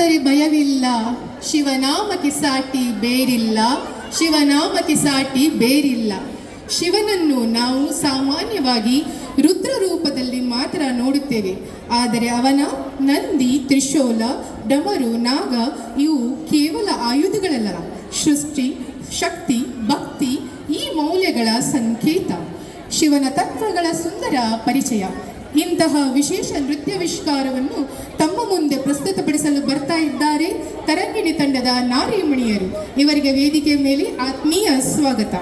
ಅಂದರೆ ಭಯವಿಲ್ಲ. ಶಿವನಾಮಕ್ಕೆ ಸಾಟಿ ಬೇರಿಲ್ಲ, ಶಿವನಾಮಕ್ಕೆ ಸಾಟಿ ಬೇರಿಲ್ಲ. ಶಿವನನ್ನು ನಾವು ಸಾಮಾನ್ಯವಾಗಿ ರುದ್ರ ರೂಪದಲ್ಲಿ ಮಾತ್ರ ನೋಡುತ್ತೇವೆ. ಆದರೆ ಅವನ ನಂದಿ, ತ್ರಿಶೂಲ, ಡಮರು, ನಾಗ ಇವು ಕೇವಲ ಆಯುಧಗಳಲ್ಲ, ಸೃಷ್ಟಿ, ಶಕ್ತಿ, ಭಕ್ತಿ ಈ ಮೌಲ್ಯಗಳ ಸಂಕೇತ. ಶಿವನ ತತ್ವಗಳ ಸುಂದರ ಪರಿಚಯ. ಇಂತಹ ವಿಶೇಷ ನೃತ್ಯಾವಿಷ್ಕಾರವನ್ನು ತಮ್ಮ ಮುಂದೆ ಪ್ರಸ್ತುತಪಡಿಸಲು ಬರ್ತಾ ಇದ್ದಾರೆ ತರಂಗಿಣಿ ತಂಡದ ನಾರಿಮಣಿಯರು. ಇವರಿಗೆ ವೇದಿಕೆ ಮೇಲೆ ಆತ್ಮೀಯ ಸ್ವಾಗತ.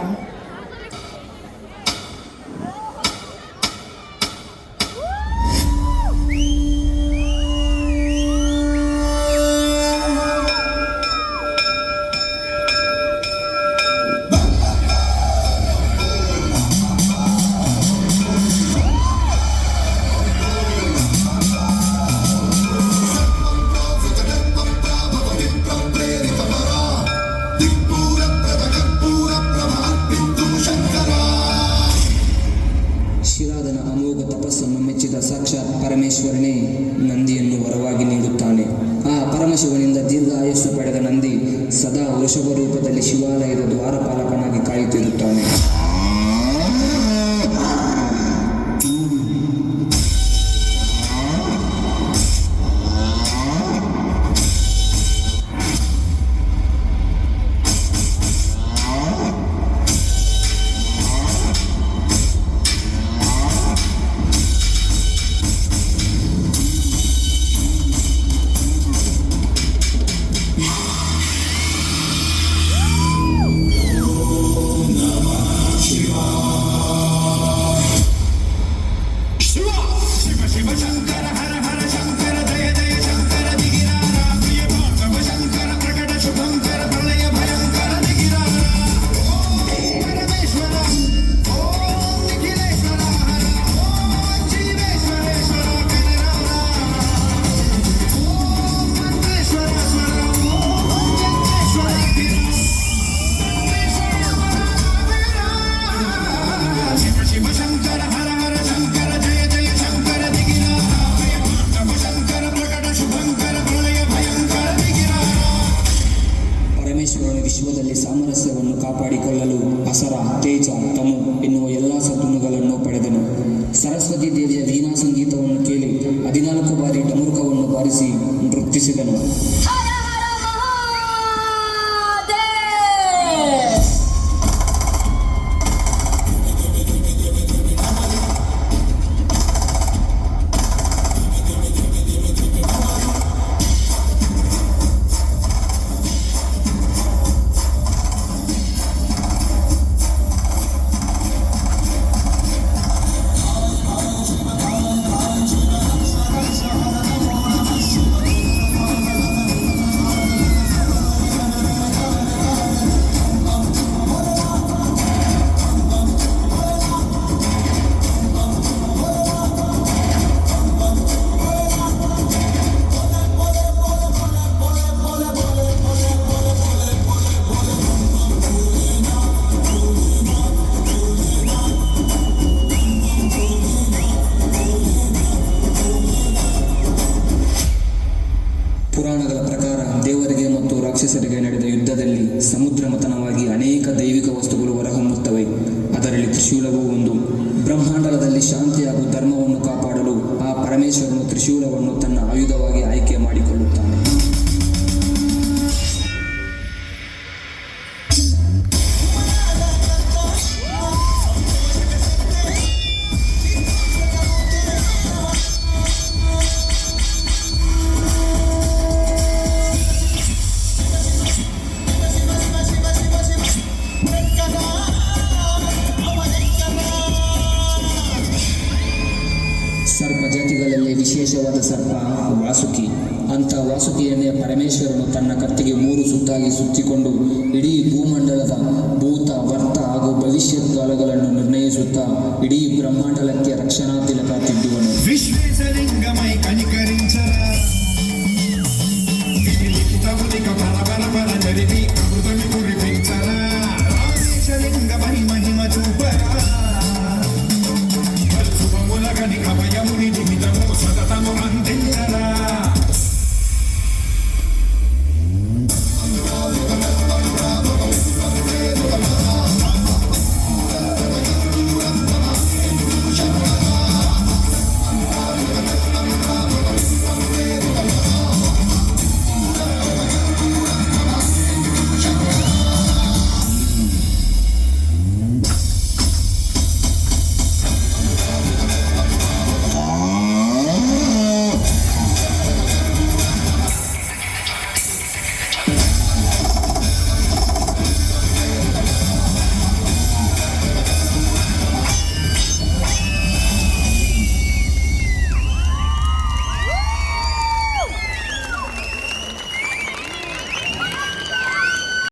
ಶಿರಾದನ ಅಮೋಘ ತಪಸ್ಸನ್ನು ಮೆಚ್ಚಿದ ಸಾಕ್ಷಾತ್ ಪರಮೇಶ್ವರನೇ ನಂದಿಯನ್ನು ವರವಾಗಿ ನೀಡುತ್ತಾನೆ. ಆ ಪರಮಶಿವನಿಂದ ದೀರ್ಘ ಆಯಸ್ಸು ಪಡೆದ ನಂದಿ ಸದಾ ವೃಷಭ ರೂಪದಲ್ಲಿ ಶಿವಾಲಯದ ದ್ವಾರಪಾಲಕನಾಗಿ ಕಾಯುತ್ತಿರುತ್ತಾನೆ. ವಿಶ್ವದಲ್ಲಿ ಸಾಮರಸ್ಯವನ್ನು ಕಾಪಾಡಿಕೊಳ್ಳಲು ಅಸರ, ತೇಜ, ತಮು ಎನ್ನುವ ಎಲ್ಲ ಸದ್ಗುಣಗಳನ್ನು ಪಡೆದನು. ಸರಸ್ವತಿ ದೇವಿಯ ವೀಣಾ ಸಂಗೀತವನ್ನು ಕೇಳಿ 14 ಬಾರಿ ಡಮರುಕವನ್ನು ಬಾರಿಸಿ ನೃತ್ಯಿಸಿದನು. ಪುರಾಣಗಳ ಪ್ರಕಾರ ದೇವರಿಗೆ ಮತ್ತು ರಾಕ್ಷಸರಿಗೆ ನಡೆದ ಯುದ್ಧದಲ್ಲಿ ಸಮುದ್ರ ಮಥನವಾಗಿ ಅನೇಕ ದೈವಿಕ ವಸ್ತುಗಳು ಹೊರಹೊಮ್ಮುತ್ತವೆ. ಅದರಲ್ಲಿ ತ್ರಿಶೂಲವೂ ಒಂದು. ಬ್ರಹ್ಮಾಂಡದಲ್ಲಿ ಶಾಂತಿ ಹಾಗೂ ಧರ್ಮವನ್ನು ಕಾಪಾಡಲು ಆ ಪರಮೇಶ್ವರನು ತ್ರಿಶೂಲವನ್ನು ತನ್ನ ಆಯುಧವಾಗಿ ಆಯ್ಕೆ ಮಾಡಿಕೊಳ್ಳುತ್ತಾನೆ. ಸರ್ಪ ಜಾತಿಗಳಲ್ಲೇ ವಿಶೇಷವಾದ ಸರ್ಪ ವಾಸುಕಿ. ಅಂಥ ವಾಸುಕಿಯನ್ನೇ ಪರಮೇಶ್ವರನು ತನ್ನ ಕತ್ತಿಗೆ 3 ಸುತ್ತಾಗಿ ಸುತ್ತಿಕೊಂಡು ಇಡೀ ಭೂಮಂಡಲದ ಭೂತ, ವರ್ತ ಹಾಗೂ ಭವಿಷ್ಯತ್ ಕಾಲಗಳನ್ನು ನಿರ್ಣಯಿಸುತ್ತಾ ಇಡೀ ಬ್ರಹ್ಮಾಂಡಲಕ್ಕೆ ರಕ್ಷಣಾ ತಿಲಕ ತಿದ್ದುವನು. ವಿಶ್ವೇಶಲಿಂಗಮೈ ಕನಿಕರಿಂಚರ